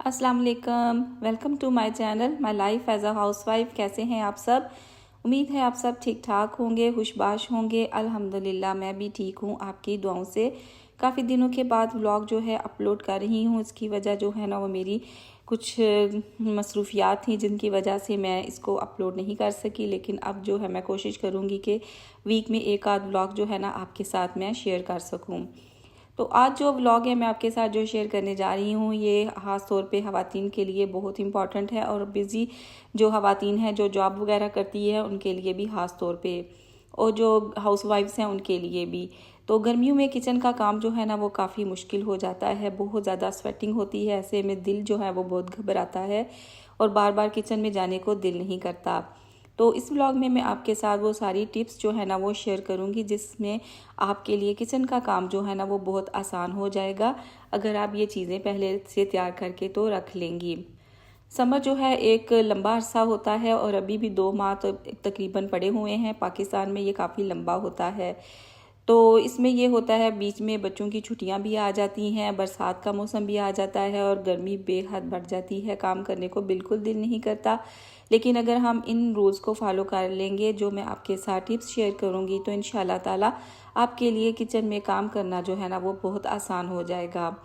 अस्सलाम वालेकुम, welcome to my channel my life as a housewife. कैसे हैं आप सब? उम्मीद है आप सब ठीक ठाक होंगे, खुशबाश होंगे। अल्हम्दुलिल्लाह मैं भी ठीक हूँ आपकी दुआओं से। काफ़ी दिनों के बाद व्लॉग जो है अपलोड कर रही हूँ। इसकी वजह जो है ना वो मेरी कुछ मसरूफियात थी जिनकी वजह से मैं इसको अपलोड नहीं कर सकी। लेकिन अब जो है मैं कोशिश करूँगी कि वीक में एक आध व्लॉग जो है ना आपके साथ मैं शेयर कर सकूँ। तो आज जो व्लॉग है मैं आपके साथ जो शेयर करने जा रही हूँ ये ख़ास तौर पे ख़वातीन के लिए बहुत इम्पॉर्टेंट है और बिज़ी जो ख़वातीन हैं जो जॉब वगैरह करती है उनके लिए भी ख़ास तौर पे, और जो हाउसवाइफ्स हैं उनके लिए भी। तो गर्मियों में किचन का काम जो है ना वो काफ़ी मुश्किल हो जाता है, बहुत ज़्यादा स्वेटिंग होती है, ऐसे में दिल जो है वो बहुत घबराता है और बार बार किचन में जाने को दिल नहीं करता। तो इस व्लॉग में मैं आपके साथ वो सारी टिप्स जो है ना वो शेयर करूँगी जिसमें आपके लिए किचन का काम जो है ना वो बहुत आसान हो जाएगा अगर आप ये चीज़ें पहले से तैयार करके तो रख लेंगी। समर जो है एक लंबा अरसा होता है और अभी भी 2 माह तो तकरीबन पड़े हुए हैं। पाकिस्तान में ये काफ़ी लंबा होता है। तो इसमें ये होता है बीच में बच्चों की छुट्टियां भी आ जाती हैं, बरसात का मौसम भी आ जाता है और गर्मी बेहद बढ़ जाती है, काम करने को बिल्कुल दिल नहीं करता। लेकिन अगर हम इन रूल्स को फॉलो कर लेंगे जो मैं आपके साथ टिप्स शेयर करूँगी तो इंशाल्लाह ताला आपके लिए किचन में काम करना जो है ना वो बहुत आसान हो जाएगा।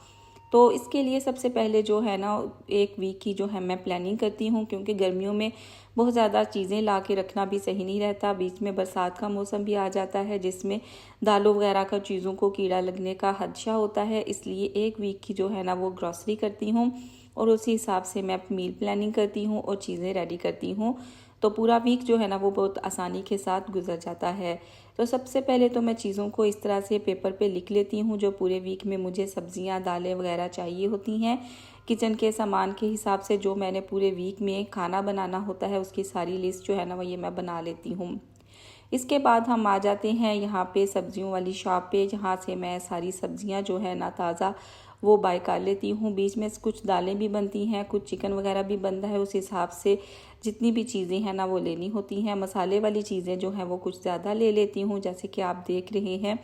तो इसके लिए सबसे पहले जो है ना एक वीक की जो है मैं प्लानिंग करती हूँ, क्योंकि गर्मियों में बहुत ज़्यादा चीज़ें ला के रखना भी सही नहीं रहता। बीच में बरसात का मौसम भी आ जाता है जिसमें दालों वगैरह का चीज़ों को कीड़ा लगने का खदशा होता है। इसलिए एक वीक की जो है ना वो ग्रॉसरी करती हूँ और उसी हिसाब से मैं मील प्लानिंग करती हूँ और चीज़ें रेडी करती हूँ। तो पूरा वीक जो है ना वो बहुत आसानी के साथ गुजर जाता है। तो सबसे पहले तो मैं चीज़ों को इस तरह से पेपर पे लिख लेती हूँ जो पूरे वीक में मुझे सब्जियाँ दालें वगैरह चाहिए होती हैं। किचन के सामान के हिसाब से जो मैंने पूरे वीक में खाना बनाना होता है उसकी सारी लिस्ट जो है ना वो ये मैं बना लेती हूँ। इसके बाद हम आ जाते हैं यहाँ पे सब्जियों वाली शॉप पे, जहाँ से मैं सारी सब्जियाँ जो है ना ताज़ा वो बाय कर लेती हूँ। बीच में कुछ दालें भी बनती हैं, कुछ चिकन वगैरह भी बनता है, उस हिसाब से जितनी भी चीज़ें हैं ना वो लेनी होती हैं। मसाले वाली चीज़ें जो हैं वो कुछ ज़्यादा ले लेती हूँ, जैसे कि आप देख रहे हैं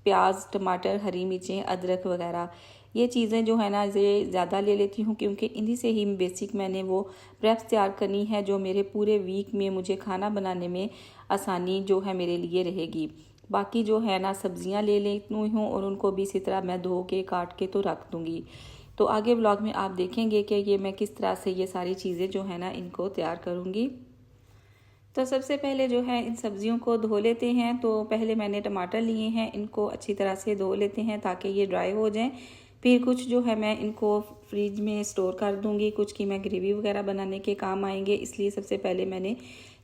प्याज टमाटर हरी मिर्चें अदरक वगैरह। ये चीज़ें जो है ना ये ज़्यादा ले लेती हूँ क्योंकि इन्हीं से ही बेसिक मैंने वो प्रेप्स तैयार करनी है जो मेरे पूरे वीक में मुझे खाना बनाने में आसानी जो है मेरे लिए रहेगी। बाकी जो है ना सब्जियां ले लेती हूँ और उनको भी इसी तरह मैं धो के काट के तो रख दूँगी। तो आगे व्लॉग में आप देखेंगे कि ये मैं किस तरह से ये सारी चीज़ें जो है ना इनको तैयार करूँगी। तो सबसे पहले जो है इन सब्जियों को धो लेते हैं। तो पहले मैंने टमाटर लिए हैं, इनको अच्छी तरह से धो लेते हैं ताकि ये ड्राई हो जाएं। फिर कुछ जो है मैं इनको फ्रिज में स्टोर कर दूंगी, कुछ की मैं ग्रेवी वगैरह बनाने के काम आएंगे, इसलिए सबसे पहले मैंने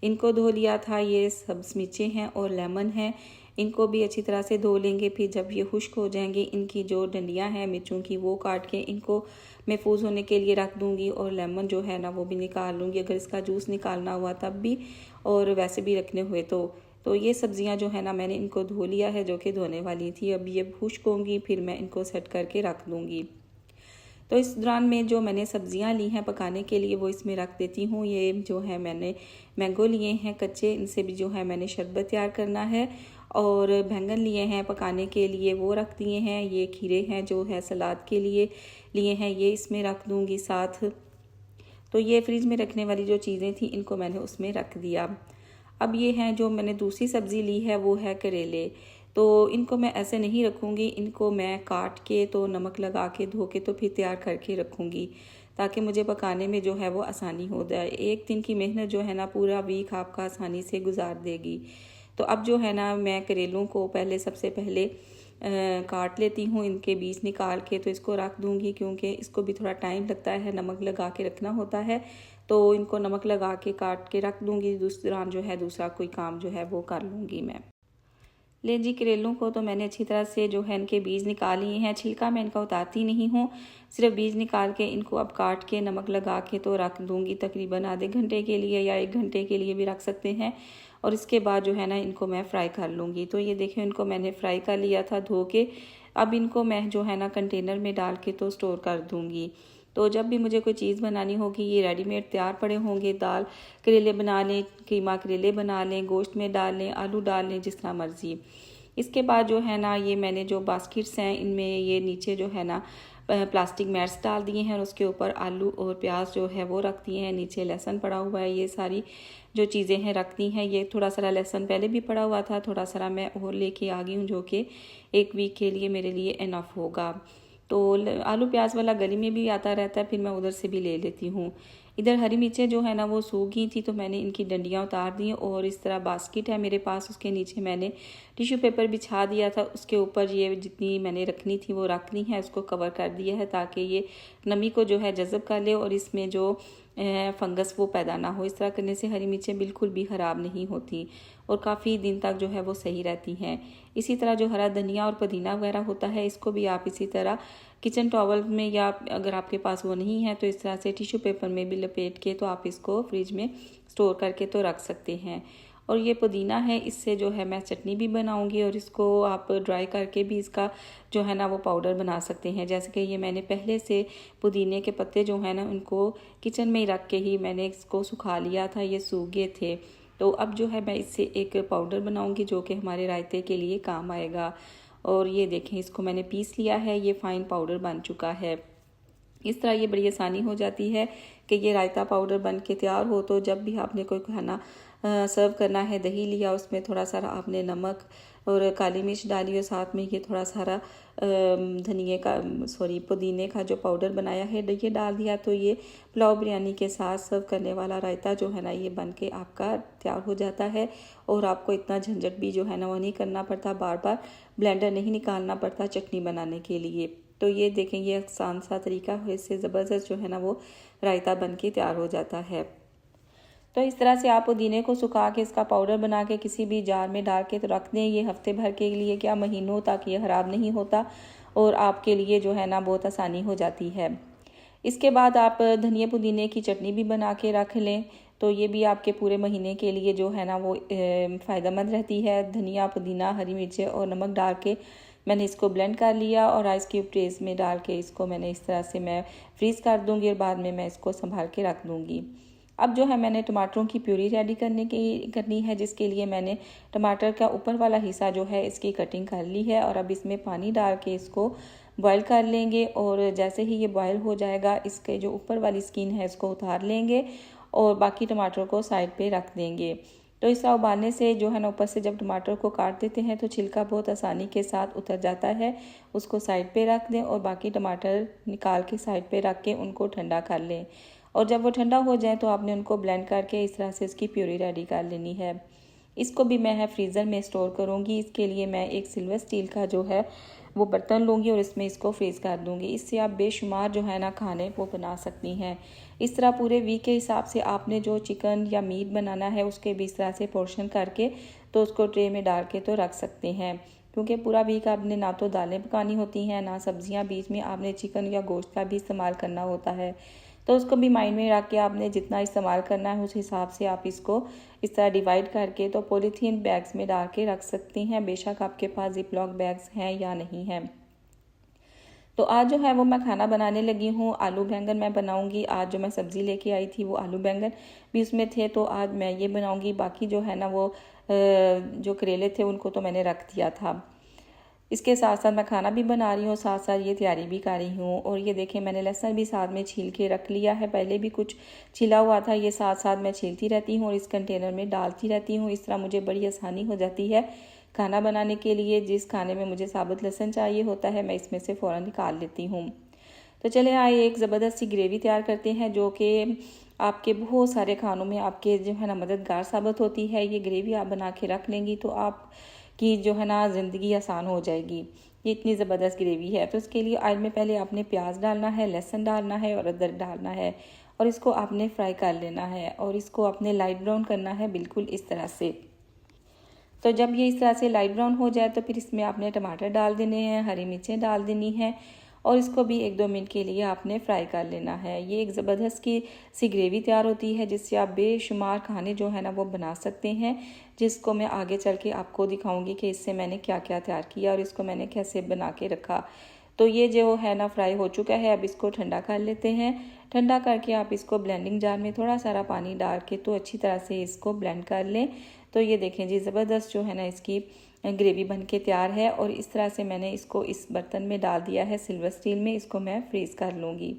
इनको धो लिया था। ये सब्ज़ मिर्चें हैं और लेमन है, इनको भी अच्छी तरह से धो लेंगे। फिर जब ये खुश्क हो जाएंगे इनकी जो डंडियाँ हैं मिर्चों की वो काट के इनको महफूज होने के लिए रख दूंगी और लेमन जो है ना वो भी निकाल लूँगी अगर इसका जूस निकालना हुआ तब भी, और वैसे भी रखने हुए तो ये सब्जियां जो है ना मैंने इनको धो लिया है जो कि धोने वाली थी। अब ये खुश्क होंगी फिर मैं इनको सेट करके रख दूँगी। तो इस दौरान में जो मैंने सब्जियां ली हैं पकाने के लिए वो इसमें रख देती हूँ। ये जो है मैंने मैंगो लिए हैं कच्चे, इनसे भी जो है मैंने शरबत तैयार करना है, और बैंगन लिए हैं पकाने के लिए वो रख दिए हैं। ये खीरे हैं जो है सलाद के लिए लिए हैं, ये इसमें रख दूँगी साथ। तो ये फ्रिज में रखने वाली जो चीज़ें थी इनको मैंने उसमें रख दिया। अब ये हैं जो मैंने दूसरी सब्ज़ी ली है वो है करेले। तो इनको मैं ऐसे नहीं रखूँगी, इनको मैं काट के तो नमक लगा के धो के तो फिर तैयार करके रखूँगी ताकि मुझे पकाने में जो है वो आसानी हो जाए। एक दिन की मेहनत जो है ना पूरा वीक आपका आसानी से गुजार देगी। तो अब जो है ना मैं करेलों को पहले सबसे पहले काट लेती हूँ, इनके बीज निकाल के तो इसको रख दूँगी क्योंकि इसको भी थोड़ा टाइम लगता है, नमक लगा के रखना होता है। तो इनको नमक लगा के काट के रख दूँगी, दूसरे दौरान जो है दूसरा कोई काम जो है वो कर लूँगी मैं। ले जी करेलों को तो मैंने अच्छी तरह से जो है इनके बीज निकाल लिए हैं, छिलका मैं इनका उतारती नहीं हूँ, सिर्फ बीज निकाल के इनको अब काट के नमक लगा के तो रख दूँगी तकरीबन आधे घंटे के लिए या 1 घंटे के लिए भी रख सकते हैं। और इसके बाद जो है ना इनको मैं फ्राई कर लूँगी। तो ये देखिए इनको मैंने फ्राई कर लिया था धो के। अब इनको मैं जो है ना कंटेनर में डाल के तो स्टोर कर दूँगी। तो जब भी मुझे कोई चीज़ बनानी होगी ये रेडीमेड तैयार पड़े होंगे, दाल करेले बना लें, कीमा करेले बना लें, गोश्त में डाल लें, आलू डाल लें, जिस तरह मर्ज़ी। इसके बाद जो है ना ये मैंने जो बास्केट्स हैं इनमें ये नीचे जो है ना प्लास्टिक मैट्स डाल दिए हैं और उसके ऊपर आलू और प्याज जो है वो रख दिए हैं। नीचे लहसुन पड़ा हुआ है। ये सारी जो चीज़ें हैं रख दी हैं। ये थोड़ा सारा लहसुन पहले भी पड़ा हुआ था, थोड़ा सारा मैं और लेके आ गई हूँ, जो कि 1 वीक के लिए मेरे लिए इनफ होगा। तो आलू प्याज वाला गली में भी आता रहता है, फिर मैं उधर से भी ले लेती हूँ। इधर हरी मिर्चें जो है ना वो सूख गई थी, तो मैंने इनकी डंडियाँ उतार दी और इस तरह बास्केट है मेरे पास, उसके नीचे मैंने टिश्यू पेपर बिछा दिया था। उसके ऊपर ये जितनी मैंने रखनी थी वो रख ली है, उसको कवर कर दिया है ताकि ये नमी को जो है जज़ब कर ले और इसमें जो फंगस वो पैदा ना हो। इस तरह करने से हरी मिर्चें बिल्कुल भी ख़राब नहीं होती और काफ़ी दिन तक जो है वो सही रहती हैं। इसी तरह जो हरा धनिया और पुदीना वगैरह होता है, इसको भी आप इसी तरह किचन टॉवल में, या अगर आपके पास वो नहीं है तो इस तरह से टिश्यू पेपर में भी लपेट के तो आप इसको फ्रिज में स्टोर करके तो रख सकते हैं। और ये पुदीना है, इससे जो है मैं चटनी भी बनाऊंगी और इसको आप ड्राई करके भी इसका जो है ना वो पाउडर बना सकते हैं। जैसे कि ये मैंने पहले से पुदीने के पत्ते जो है ना उनको किचन में ही रख के ही मैंने इसको सुखा लिया था, ये सूख गए थे। तो अब जो है मैं इससे एक पाउडर बनाऊंगी जो कि हमारे रायते के लिए काम आएगा। और ये देखें, इसको मैंने पीस लिया है, ये फाइन पाउडर बन चुका है। इस तरह ये बड़ी आसानी हो जाती है कि ये रायता पाउडर बन के तैयार हो। तो जब भी आपने कोई खाना सर्व करना है, दही लिया, उसमें थोड़ा सारा आपने नमक और काली मिर्च डाली और साथ में ये थोड़ा सारा पुदीने का जो पाउडर बनाया है ये डाल दिया, तो ये पुलाव बिरयानी के साथ सर्व करने वाला रायता जो है ना ये बन के आपका तैयार हो जाता है। और आपको इतना झंझट भी जो है ना वो नहीं करना पड़ता, बार बार ब्लेंडर नहीं निकालना पड़ता चटनी बनाने के लिए। तो ये देखें, ये आसान सा तरीका है, इससे ज़बरदस्त जो है ना वो रायता बन के तैयार हो जाता है। तो इस तरह से आप पुदीने को सुखा के इसका पाउडर बना के किसी भी जार में डाल के तो रख दें। ये हफ्ते भर के लिए, क्या महीनों तक ये ख़राब नहीं होता और आपके लिए जो है ना बहुत आसानी हो जाती है। इसके बाद आप धनिया पुदीने की चटनी भी बना के रख लें, तो ये भी आपके पूरे महीने के लिए जो है ना वो फ़ायदेमंद रहती है। धनिया, पुदीना, हरी मिर्चें और नमक डाल के मैंने इसको ब्लेंड कर लिया और आइस क्यूब ट्रेस में डाल के इसको मैंने इस तरह से मैं फ्रीज़ कर दूँगी और बाद में मैं इसको संभाल के रख दूँगी। अब जो है मैंने टमाटरों की प्यूरी रेडी करनी है, जिसके लिए मैंने टमाटर का ऊपर वाला हिस्सा जो है इसकी कटिंग कर ली है और अब इसमें पानी डाल के इसको बॉईल कर लेंगे। और जैसे ही ये बॉईल हो जाएगा, इसके जो ऊपर वाली स्किन है इसको उतार लेंगे और बाकी टमाटर को साइड पे रख देंगे। तो इस तरह उबालने से जो है ना ऊपर से जब टमाटर को काट देते हैं तो छिलका बहुत आसानी के साथ उतर जाता है। उसको साइड पे रख दें और बाकी टमाटर निकाल के साइड पे रख के उनको ठंडा कर लें। और जब वो ठंडा हो जाए तो आपने उनको ब्लेंड करके इस तरह से इसकी प्यूरी रेडी कर लेनी है। इसको भी मैं फ्रीज़र में स्टोर करूँगी। इसके लिए मैं एक सिल्वर स्टील का जो है वो बर्तन लूँगी और इसमें इसको फ्रीज़ कर दूँगी। इससे आप बेशुमार जो है ना खाने वो बना सकती हैं। इस तरह पूरे वीक के हिसाब से आपने जो चिकन या मीट बनाना है उसके भी इस तरह से पोर्शन करके तो उसको ट्रे में डाल के तो रख सकते हैं, क्योंकि पूरा वीक आपने ना तो दालें पकानी होती हैं ना सब्जियां, बीच में आपने चिकन या गोश्त का भी इस्तेमाल करना होता है। तो उसको भी माइंड में रख के आपने जितना इस्तेमाल करना है उस हिसाब से आप इसको इस तरह डिवाइड करके तो पॉलीथीन बैग्स में डाल के रख सकती हैं, बेशक आपके पास जिपलॉक बैग्स हैं या नहीं हैं। तो आज जो है वो मैं खाना बनाने लगी हूँ। आलू बैंगन मैं बनाऊँगी। आज जो मैं सब्ज़ी लेके आई थी वो आलू बैंगन भी उसमें थे, तो आज मैं ये बनाऊँगी। बाकी जो है ना वो जो करेले थे उनको तो मैंने रख दिया था। इसके साथ साथ मैं खाना भी बना रही हूँ, साथ साथ ये तैयारी भी कर रही हूँ। और ये देखें, मैंने लहसुन भी साथ में छील के रख लिया है, पहले भी कुछ छिला हुआ था, ये साथ साथ मैं छीलती रहती हूँ और इस कंटेनर में डालती रहती हूँ। इस तरह मुझे बड़ी आसानी हो जाती है खाना बनाने के लिए। जिस खाने में मुझे साबुत लहसुन चाहिए होता है मैं इसमें से फ़ौरन निकाल लेती हूँ। तो चले आए एक ज़बरदस्त सी ग्रेवी तैयार करते हैं जो कि आपके बहुत सारे खानों में आपके जो है ना मददगार साबित होती है। ये ग्रेवी आप बना के रख लेंगी तो आप की जो है ना ज़िंदगी आसान हो जाएगी। ये इतनी ज़बरदस्त ग्रेवी है। तो इसके लिए ऑयल में पहले आपने प्याज डालना है, लहसुन डालना है और अदरक डालना है और इसको आपने फ्राई कर लेना है और इसको आपने लाइट ब्राउन करना है, बिल्कुल इस तरह से। तो जब ये इस तरह से लाइट ब्राउन हो जाए तो फिर इसमें आपने टमाटर डाल देने हैं, हरी मिर्चें डाल देनी है और इसको भी 1-2 मिनट के लिए आपने फ्राई कर लेना है। ये एक ज़बरदस्त की सी ग्रेवी तैयार होती है जिससे आप बेशुमार खाने जो है ना वो बना सकते हैं, जिसको मैं आगे चल के आपको दिखाऊंगी कि इससे मैंने क्या क्या तैयार किया और इसको मैंने कैसे बना के रखा। तो ये जो है ना फ्राई हो चुका है, अब इसको ठंडा कर लेते हैं। ठंडा करके आप इसको ब्लेंडिंग जार में थोड़ा सारा पानी डाल के तो अच्छी तरह से इसको ब्लेंड कर लें। तो ये देखें जी, ज़बरदस्त जो है ना इसकी ग्रेवी बन के तैयार है। और इस तरह से मैंने इसको इस बर्तन में डाल दिया है सिल्वर स्टील में। इसको मैं फ्रीज़ कर लूँगी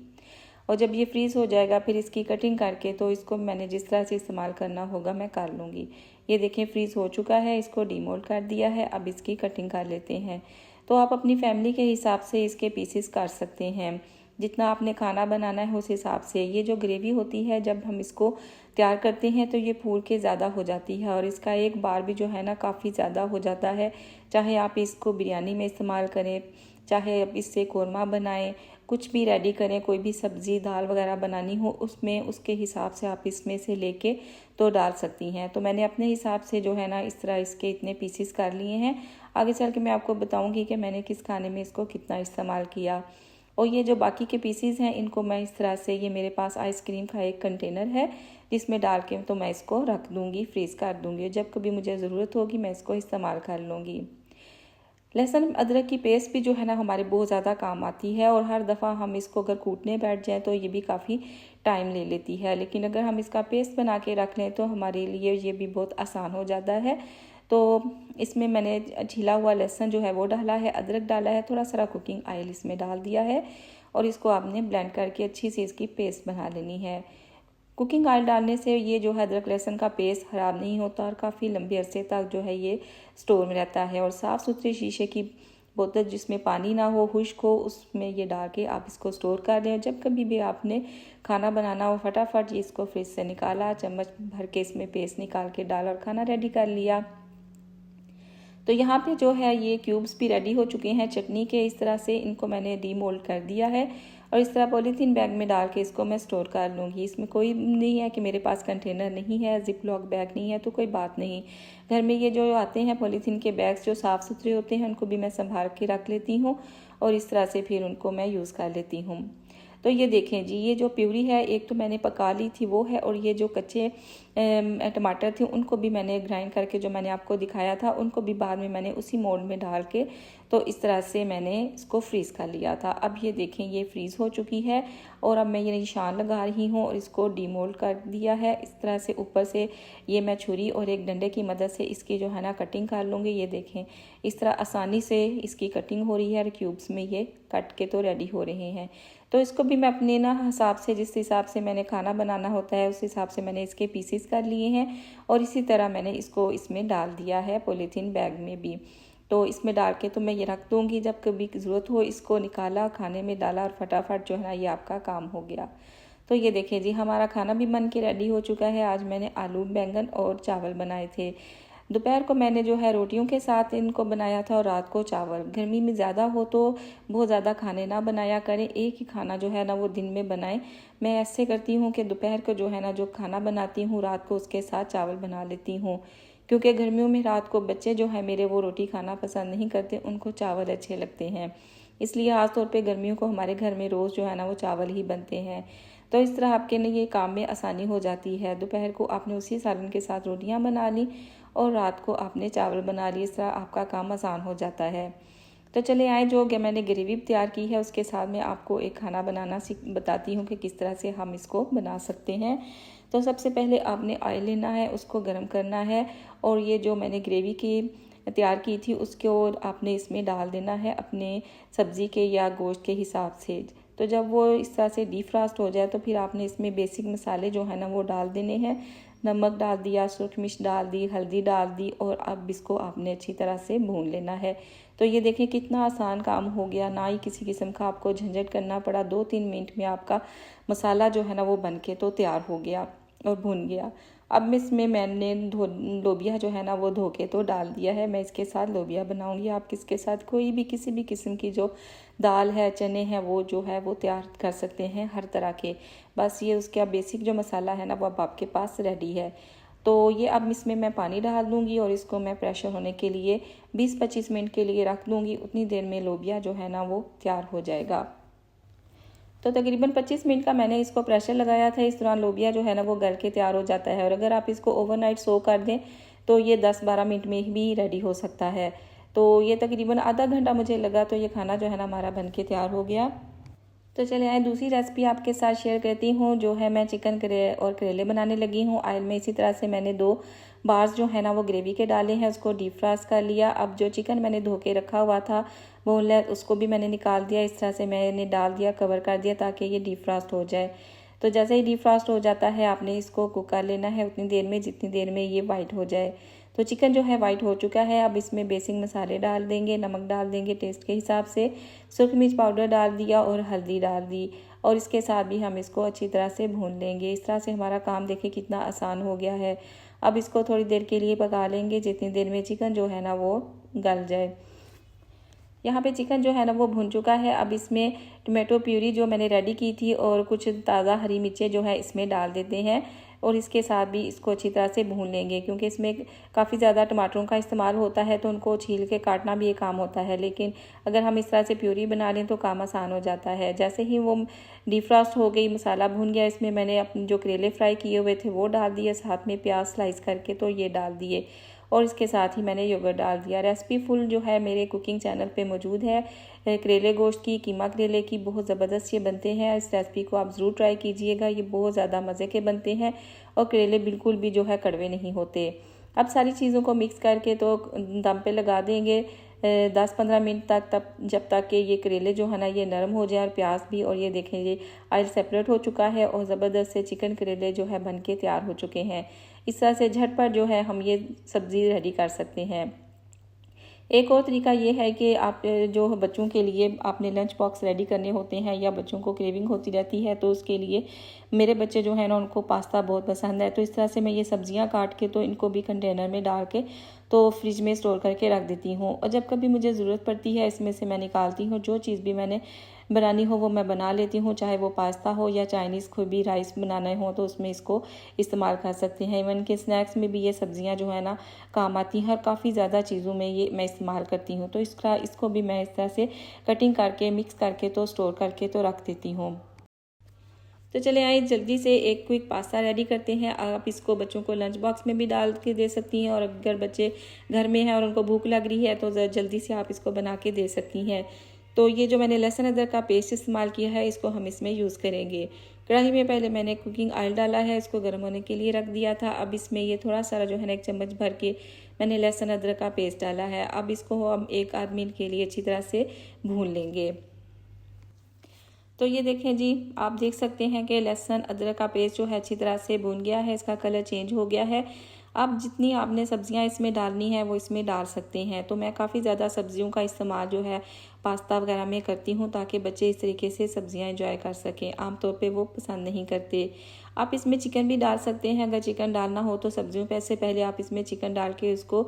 और जब ये फ्रीज़ हो जाएगा फिर इसकी कटिंग करके तो इसको मैंने जिस तरह से इस्तेमाल करना होगा मैं कर लूँगी। ये देखें फ्रीज़ हो चुका है, इसको डीमोल्ड कर दिया है। अब इसकी कटिंग कर लेते हैं। तो आप अपनी फैमिली के हिसाब से इसके पीसेस कर सकते हैं, जितना आपने खाना बनाना है उस हिसाब से। ये जो ग्रेवी होती है जब हम इसको तैयार करते हैं तो ये फूल के ज़्यादा हो जाती है और इसका एक बार भी जो है ना काफ़ी ज़्यादा हो जाता है। चाहे आप इसको बिरयानी में इस्तेमाल करें, चाहे आप इससे कोरमा बनाएं, कुछ भी रेडी करें, कोई भी सब्ज़ी दाल वगैरह बनानी हो उसमें उसके हिसाब से आप इसमें से लेके तो डाल सकती हैं। तो मैंने अपने हिसाब से जो है ना इस तरह इसके इतने पीसेस कर लिए हैं। आगे चल के मैं आपको बताऊंगी कि मैंने किस खाने में इसको कितना इस्तेमाल किया। और ये जो बाकी के पीसेस हैं इनको मैं इस तरह से, ये मेरे पास आइसक्रीम का एक कंटेनर है जिसमें डाल के तो मैं इसको रख दूँगी, फ्रीज़ कर दूँगी। जब कभी मुझे ज़रूरत होगी मैं इसको इस्तेमाल कर लूँगी। लहसुन अदरक की पेस्ट भी जो है ना हमारे बहुत ज़्यादा काम आती है और हर दफ़ा हम इसको अगर कूटने बैठ जाएं तो ये भी काफ़ी टाइम ले लेती है, लेकिन अगर हम इसका पेस्ट बना के रख लें तो हमारे लिए ये भी बहुत आसान हो जाता है। तो इसमें मैंने छिला हुआ लहसुन जो है वो डाला है, अदरक डाला है, थोड़ा सा कुकिंग ऑयल इसमें डाल दिया है और इसको आपने ब्लेंड करके अच्छी सी इसकी पेस्ट बना लेनी है। कुकिंग ऑयल डालने से ये जो है अदरक लहसुन का पेस्ट ख़राब नहीं होता और काफ़ी लंबे अरसे तक जो है ये स्टोर में रहता है। और साफ़ सुथरी शीशे की बोतल जिसमें पानी ना हो, खुश्क हो, उसमें ये डाल के आप इसको स्टोर कर दें। जब कभी भी आपने खाना बनाना हो फटाफट ये इसको फ्रिज से निकाला, चम्मच भर के इसमें पेस्ट निकाल के डाला और खाना रेडी कर लिया। तो यहाँ पे जो है ये क्यूब्स भी रेडी हो चुके हैं चटनी के। इस तरह से इनको मैंने डीमोल्ड कर दिया है और इस तरह पॉलीथीन बैग में डाल के इसको मैं स्टोर कर लूँगी। इसमें कोई नहीं है कि मेरे पास कंटेनर नहीं है, जिप लॉक बैग नहीं है, तो कोई बात नहीं। घर में ये जो आते हैं पॉलीथीन के बैग्स जो साफ़ सुथरे होते हैं उनको भी मैं संभाल के रख लेती हूँ और इस तरह से फिर उनको मैं यूज़ कर लेती हूँ। तो ये देखें जी, ये जो प्यूरी है एक तो मैंने पका ली थी वो है, और ये जो कच्चे टमाटर थे उनको भी मैंने ग्राइंड करके जो मैंने आपको दिखाया था उनको भी बाद में मैंने उसी मोल्ड में डाल के तो इस तरह से मैंने इसको फ्रीज़ कर लिया था। अब ये देखें ये फ्रीज़ हो चुकी है और अब मैं ये निशान लगा रही हूँ और इसको डीमोल्ड कर दिया है। इस तरह से ऊपर से ये मैं छुरी और एक डंडे की मदद से इसकी जो है ना कटिंग कर लूँगी। ये देखें इस तरह आसानी से इसकी कटिंग हो रही है और क्यूब्स में ये कट के तो रेडी हो रहे हैं। तो इसको भी मैं अपने ना हिसाब से, जिस हिसाब से मैंने खाना बनाना होता है उस हिसाब से मैंने इसके पीसेस कर लिए हैं और इसी तरह मैंने इसको इसमें डाल दिया है पॉलीथीन बैग में भी। तो इसमें डाल के तो मैं ये रख दूँगी, जब कभी ज़रूरत हो इसको निकाला, खाने में डाला और फटाफट जो है ना ये आपका काम हो गया। तो ये देखिए जी हमारा खाना भी बन के रेडी हो चुका है। आज मैंने आलू बैंगन और चावल बनाए थे। दोपहर को मैंने जो है रोटियों के साथ इनको बनाया था और रात को चावल। गर्मी में ज़्यादा हो तो बहुत ज़्यादा खाने ना बनाया करें, एक ही खाना जो है ना वो दिन में बनाएं। मैं ऐसे करती हूँ कि दोपहर को जो है ना जो खाना बनाती हूँ रात को उसके साथ चावल बना लेती हूँ, क्योंकि गर्मियों में रात को बच्चे जो है मेरे वो रोटी खाना पसंद नहीं करते, उनको चावल अच्छे लगते हैं। इसलिए ख़ास तौर पे गर्मियों को हमारे घर में रोज़ जो है ना वो चावल ही बनते हैं। तो इस तरह आपके लिए काम में आसानी हो जाती है। दोपहर को आपने उसी सालन के साथ रोटियां बना ली और रात को आपने चावल बना लिए, इस तरह आपका काम आसान हो जाता है। तो चले आए, जो कि मैंने ग्रेवी तैयार की है उसके साथ मैं आपको एक खाना बनाना बताती हूँ कि किस तरह से हम इसको बना सकते हैं। तो सबसे पहले आपने ऑयल लेना है, उसको गर्म करना है और ये जो मैंने ग्रेवी की तैयार की थी उसको आपने इसमें डाल देना है अपने सब्ज़ी के या गोश्त के हिसाब से। तो जब वो इस तरह से डीफ्रास्ट हो जाए तो फिर आपने इसमें बेसिक मसाले जो है ना वो डाल देने हैं। नमक डाल दिया, सूरख मिर्च डाल दी, हल्दी डाल दी और अब इसको आपने अच्छी तरह से भून लेना है। तो ये देखें कितना आसान काम हो गया, ना ही किसी किस्म का आपको झंझट करना पड़ा। 2-3 मिनट में आपका मसाला जो है ना वो बन के तो तैयार हो गया और भुन गया। अब इसमें मैंने लोबिया जो है ना वो धो के तो डाल दिया है। मैं इसके साथ लोबिया बनाऊंगी। आप किसके साथ कोई भी किसी भी किस्म की जो दाल है, चने हैं, वो जो है वो तैयार कर सकते हैं हर तरह के। बस ये उसका बेसिक जो मसाला है ना वो अब आपके पास रेडी है। तो ये अब इसमें मैं पानी डाल दूँगी और इसको मैं प्रेशर होने के लिए 20-25 मिनट के लिए रख दूँगी। उतनी देर में लोबिया जो है ना वो तैयार हो जाएगा। तो तकरीबन 25 मिनट का मैंने इसको प्रेशर लगाया था। इस दौरान लोबिया जो है ना वो गल के तैयार हो जाता है और अगर आप इसको ओवरनाइट सो कर दें तो ये 10-12 मिनट में भी रेडी हो सकता है। तो ये तकरीबन आधा घंटा मुझे लगा, तो ये खाना जो है ना हमारा बन के तैयार हो गया। तो चले आए दूसरी रेसिपी आपके साथ शेयर करती हूँ, जो है मैं चिकन और करेले बनाने लगी हूँ ऑयल में। इसी तरह से मैंने 2 बार्स जो है ना वो ग्रेवी के डाले हैं, उसको डीप फ्रास्ट कर लिया। अब जो चिकन मैंने धो के रखा हुआ था बोनलेस, उसको भी मैंने निकाल दिया। इस तरह से मैंने डाल दिया, कवर कर दिया ताकि ये डीप फ्रास्ट हो जाए। तो जैसे ही डीप फ्रास्ट हो जाता है आपने इसको कुक कर लेना है उतनी देर में जितनी देर में ये वाइट हो जाए। तो चिकन जो है वाइट हो चुका है। अब इसमें बेसिक मसाले डाल देंगे, नमक डाल देंगे टेस्ट के हिसाब से, सुरख मिर्च पाउडर डाल दिया और हल्दी डाल दी, और इसके साथ भी हम इसको अच्छी तरह से भून लेंगे। इस तरह से हमारा काम देखिए कितना आसान हो गया है। अब इसको थोड़ी देर के लिए पका लेंगे, जितनी देर में चिकन जो है ना वो गल जाए। यहाँ पे चिकन जो है ना वो भुन चुका है। अब इसमें टमाटो प्यूरी जो मैंने रेडी की थी और कुछ ताज़ा हरी मिर्चें जो है इसमें डाल देते हैं, और इसके साथ भी इसको अच्छी तरह से भून लेंगे। क्योंकि इसमें काफ़ी ज़्यादा टमाटरों का इस्तेमाल होता है तो उनको छील के काटना भी एक काम होता है, लेकिन अगर हम इस तरह से प्यूरी बना लें तो काम आसान हो जाता है। जैसे ही वो डीप फ्रास्ट हो गई, मसाला भून गया, इसमें मैंने अपने जो करेले फ्राई किए हुए थे वो डाल दिए, साथ में प्याज स्लाइस करके तो ये डाल दिए, और इसके साथ ही मैंने योगर्ट डाल दिया। रेसिपी फुल जो है मेरे कुकिंग चैनल पे मौजूद है। करेले गोश्त की, कीमा करेले की बहुत ज़बरदस्त ये बनते हैं। इस रेसिपी को आप ज़रूर ट्राई कीजिएगा, ये बहुत ज़्यादा मज़े के बनते हैं और करेले बिल्कुल भी जो है कड़वे नहीं होते। अब सारी चीज़ों को मिक्स करके तो दम पे लगा देंगे 10-15 मिनट तक, तब जब तक कि ये करेले जो है ना ये नरम हो जाए और प्याज भी। और ये देखें ये ऑयल सेपरेट हो चुका है और ज़बरदस्त से चिकन करेले जो है बन के तैयार हो चुके हैं। इस तरह से झटपट जो है हम ये सब्ज़ी रेडी कर सकते हैं। एक और तरीका ये है कि आप जो बच्चों के लिए आपने लंच बॉक्स रेडी करने होते हैं या बच्चों को क्रेविंग होती रहती है, तो उसके लिए मेरे बच्चे जो है ना उनको पास्ता बहुत पसंद है, तो इस तरह से मैं ये सब्जियां काट के तो इनको भी कंटेनर में डाल के तो फ्रिज में स्टोर करके रख देती हूँ, और जब कभी मुझे ज़रूरत पड़ती है इसमें से मैं निकालती हूँ। जो चीज़ भी मैंने बनानी हो वो मैं बना लेती हूँ, चाहे वो पास्ता हो या चाइनीज़ कोई भी राइस बनाना हो तो उसमें इसको इस्तेमाल कर सकते हैं। इवन के स्नैक्स में भी ये सब्जियां जो है ना काम आती हैं, और काफ़ी ज़्यादा चीज़ों में ये मैं इस्तेमाल करती हूँ। तो इसको भी मैं इस तरह से कटिंग करके मिक्स करके तो स्टोर करके तो रख देती हूँ। तो चले आइए जल्दी से एक क्विक पास्ता रेडी करते हैं। आप इसको बच्चों को लंच बॉक्स में भी डाल के दे सकती हैं, और अगर बच्चे घर में हैं और उनको भूख लग रही है तो जल्दी से आप इसको बना के दे सकती हैं। तो ये जो मैंने लहसुन अदरक का पेस्ट इस्तेमाल किया है इसको हम इसमें यूज़ करेंगे। कढ़ाई में पहले मैंने कुकिंग ऑयल डाला है, इसको गर्म होने के लिए रख दिया था। अब इसमें ये थोड़ा सारा जो है ना 1 चम्मच भर के मैंने लहसुन अदरक का पेस्ट डाला है। अब इसको हम 1 आध मिनट के लिए अच्छी तरह से भून लेंगे। तो ये देखें जी, आप देख सकते हैं कि लहसुन अदरक का पेस्ट जो है अच्छी तरह से भून गया है, इसका कलर चेंज हो गया है। अब जितनी आपने सब्जियां इसमें डालनी है वो इसमें डाल सकते हैं। तो मैं काफ़ी ज़्यादा सब्जियों का इस्तेमाल जो है पास्ता वगैरह में करती हूँ, ताकि बच्चे इस तरीके से सब्जियां एंजॉय कर सकें। आमतौर पे वो पसंद नहीं करते। आप इसमें चिकन भी डाल सकते हैं, अगर चिकन डालना हो तो सब्जियों पे से पहले आप इसमें चिकन डाल के उसको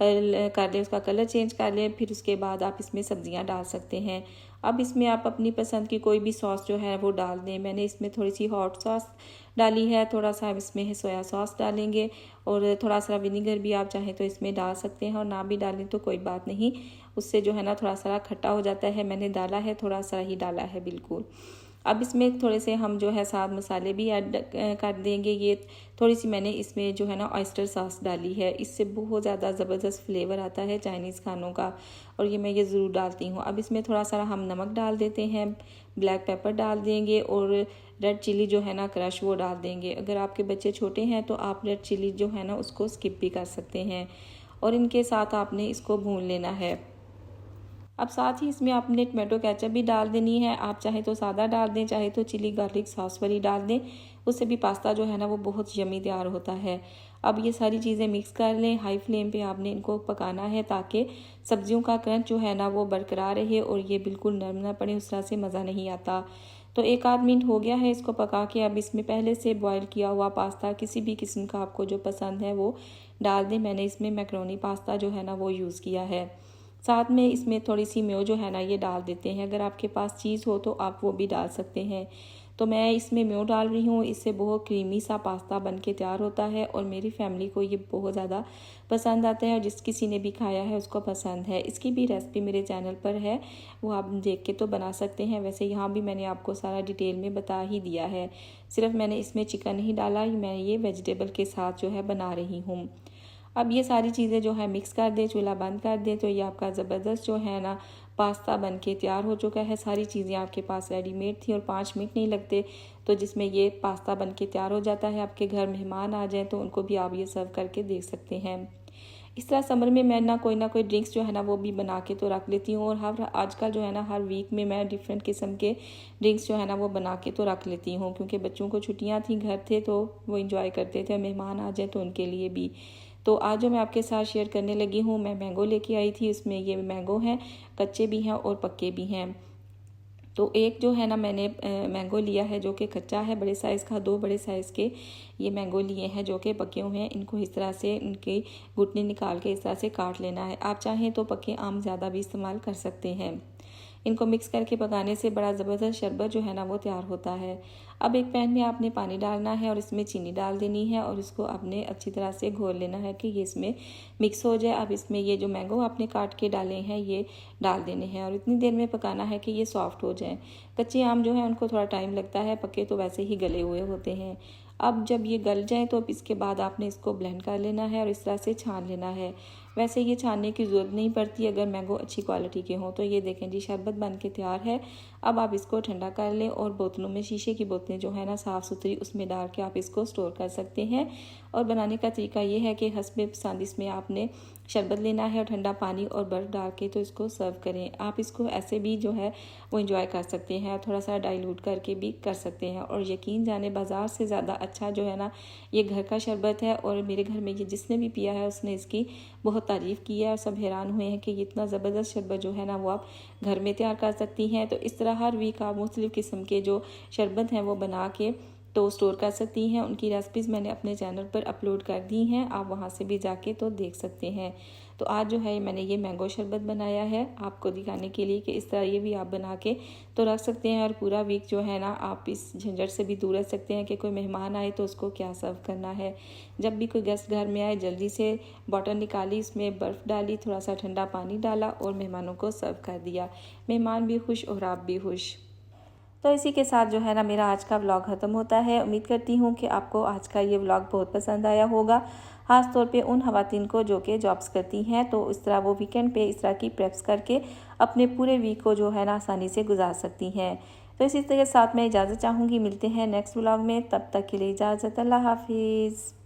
कर लें, उसका कलर चेंज कर लें, फिर उसके बाद आप इसमें सब्जियां डाल सकते हैं। अब इसमें आप अपनी पसंद की कोई भी सॉस जो है वो डाल दें। मैंने इसमें थोड़ी सी हॉट सॉस डाली है, थोड़ा सा इसमें सोया सॉस डालेंगे, और थोड़ा सा विनीगर भी आप चाहें तो इसमें डाल सकते हैं, और ना भी डालें तो कोई बात नहीं, उससे जो है ना थोड़ा सा खट्टा हो जाता है। मैंने डाला है, थोड़ा सा ही डाला है बिल्कुल। अब इसमें थोड़े से हम जो है साथ मसाले भी ऐड कर देंगे। ये थोड़ी सी मैंने इसमें जो है ना ऑयस्टर सॉस डाली है, इससे बहुत ज़्यादा ज़बरदस्त फ्लेवर आता है चाइनीज़ खानों का, और ये मैं ये ज़रूर डालती हूँ। अब इसमें थोड़ा सा हम नमक डाल देते हैं, ब्लैक पेपर डाल देंगे, और रेड चिली जो है ना क्रश वो डाल देंगे। अगर आपके बच्चे छोटे हैं तो आप रेड चिली जो है ना उसको स्किप भी कर सकते हैं, और इनके साथ आपने इसको भून लेना है। अब साथ ही इसमें आपने टमाटो केचप भी डाल देनी है। आप चाहे तो सादा डाल दें, चाहे तो चिली गार्लिक सॉस वाली डाल दें, उससे भी पास्ता जो है ना वो बहुत यमी तैयार होता है। अब ये सारी चीज़ें मिक्स कर लें। हाई फ्लेम पे आपने इनको पकाना है, ताकि सब्जियों का क्रंच जो है ना वो बरकरार रहे और ये बिल्कुल नरम ना पड़े, उस तरह से मज़ा नहीं आता। तो 1 आध मिनट हो गया है इसको पका के। अब इसमें पहले से बॉयल किया हुआ पास्ता किसी भी किस्म का आपको जो पसंद है वो डाल दें। मैंने इसमें मैक्रोनी पास्ता जो है ना वो यूज़ किया है। साथ में इसमें थोड़ी सी मेयो जो है ना ये डाल देते हैं। अगर आपके पास चीज़ हो तो आप वो भी डाल सकते हैं। तो मैं इसमें मेयो डाल रही हूँ, इससे बहुत क्रीमी सा पास्ता बन के तैयार होता है, और मेरी फैमिली को ये बहुत ज़्यादा पसंद आता है, और जिस किसी ने भी खाया है उसको पसंद है। इसकी भी रेसिपी मेरे चैनल पर है, वो आप देख के तो बना सकते हैं। वैसे यहाँ भी मैंने आपको सारा डिटेल में बता ही दिया है, सिर्फ मैंने इसमें चिकन ही डाला, मैं ये वेजिटेबल के साथ जो है बना रही हूँ। अब ये सारी चीज़ें जो है मिक्स कर दें, चूल्हा बंद कर दें, तो ये आपका ज़बरदस्त जो है ना पास्ता बन के तैयार हो चुका है। सारी चीज़ें आपके पास रेडीमेड थी और 5 मिनट नहीं लगते, तो जिसमें ये पास्ता बन के तैयार हो जाता है। आपके घर मेहमान आ जाएँ तो उनको भी आप ये सर्व करके दे सकते हैं। इस तरह समर में मैं ना कोई ड्रिंक्स जो है ना वो भी बना के तो रख लेती हूँ, और हर आजकल जो है ना हर वीक में मैं डिफरेंट किस्म के ड्रिंक्स जो है ना वो बना के तो रख लेती हूँ, क्योंकि बच्चों को छुट्टियाँ थी, घर थे तो वो इंजॉय करते थे, मेहमान आ जाए तो उनके लिए भी। तो आज जो मैं आपके साथ शेयर करने लगी हूँ, मैं मैंगो लेके आई थी। उसमें ये मैंगो हैं, कच्चे भी हैं और पक्के भी हैं। तो एक जो है ना मैंने मैंगो लिया है जो कि कच्चा है, बड़े साइज़ का। 2 बड़े साइज़ के ये मैंगो लिए हैं जो कि पके हुए हैं। इनको इस तरह से इनकी घुटनी निकाल के इस तरह से काट लेना है। आप चाहें तो पके आम ज़्यादा भी इस्तेमाल कर सकते हैं। इनको मिक्स करके पकाने से बड़ा ज़बरदस्त शरबत जो है ना वो तैयार होता है। अब एक पैन में आपने पानी डालना है और इसमें चीनी डाल देनी है, और इसको आपने अच्छी तरह से घोल लेना है कि ये इसमें मिक्स हो जाए। अब इसमें ये जो मैंगो आपने काट के डाले हैं ये डाल देने हैं, और इतनी देर में पकाना है कि ये सॉफ्ट हो जाए। कच्चे आम जो है उनको थोड़ा टाइम लगता है, पके तो वैसे ही गले हुए होते हैं। अब जब ये गल जाए तो अब इसके बाद आपने इसको ब्लेंड कर लेना है और इस तरह से छान लेना है। वैसे ये छानने की ज़रूरत नहीं पड़ती अगर मैंगो अच्छी क्वालिटी के हों। तो ये देखें जी, शरबत बन के तैयार है। अब आप इसको ठंडा कर लें, और बोतलों में, शीशे की बोतलें जो है ना साफ़ सुथरी, उसमें डाल के आप इसको स्टोर कर सकते हैं। और बनाने का तरीका ये है कि हस्बे पसंद इसमें आपने शरबत लेना है और ठंडा पानी और बर्फ़ डाल के तो इसको सर्व करें। आप इसको ऐसे भी जो है वो इंजॉय कर सकते हैं, थोड़ा सा डाइल्यूट करके भी कर सकते हैं। और यकीन जाने बाज़ार से ज़्यादा अच्छा जो है ना ये घर का शरबत है। और मेरे घर में ये जिसने भी पिया है उसने इसकी बहुत तारीफ़ की है, और सब हैरान हुए हैं कि ये इतना ज़बरदस्त शरबत जो है ना वो आप घर में तैयार कर सकती हैं। तो इस तरह हर वीक आप मुख्तलिफ़ किस्म के जो शरबत हैं वो बना के तो स्टोर कर सकती हैं। उनकी रेसिपीज़ मैंने अपने चैनल पर अपलोड कर दी हैं, आप वहाँ से भी जाके तो देख सकते हैं। तो आज जो है मैंने ये मैंगो शरबत बनाया है आपको दिखाने के लिए कि इस तरह ये भी आप बना के तो रख सकते हैं, और पूरा वीक जो है ना आप इस झंझट से भी दूर रह सकते हैं कि कोई मेहमान आए तो उसको क्या सर्व करना है। जब भी कोई गेस्ट घर में आए जल्दी से बॉटल निकाली, इसमें बर्फ़ डाली, थोड़ा सा ठंडा पानी डाला और मेहमानों को सर्व कर दिया। मेहमान भी खुश और आप भी खुश। तो इसी के साथ जो है ना मेरा आज का व्लॉग ख़त्म होता है। उम्मीद करती हूँ कि आपको आज का ये व्लॉग बहुत पसंद आया होगा, ख़ास तौर पे उन ख़वातीन को जो कि जॉब्स करती हैं। तो इस तरह वो वीकेंड पे इस तरह की प्रेप्स करके अपने पूरे वीक को जो है ना आसानी से गुजार सकती हैं। तो इसी तरह के साथ मैं इजाज़त चाहूँगी। मिलते हैं नेक्स्ट व्लॉग में, तब तक के लिए इजाज़त। अल्लाह हाफिज़।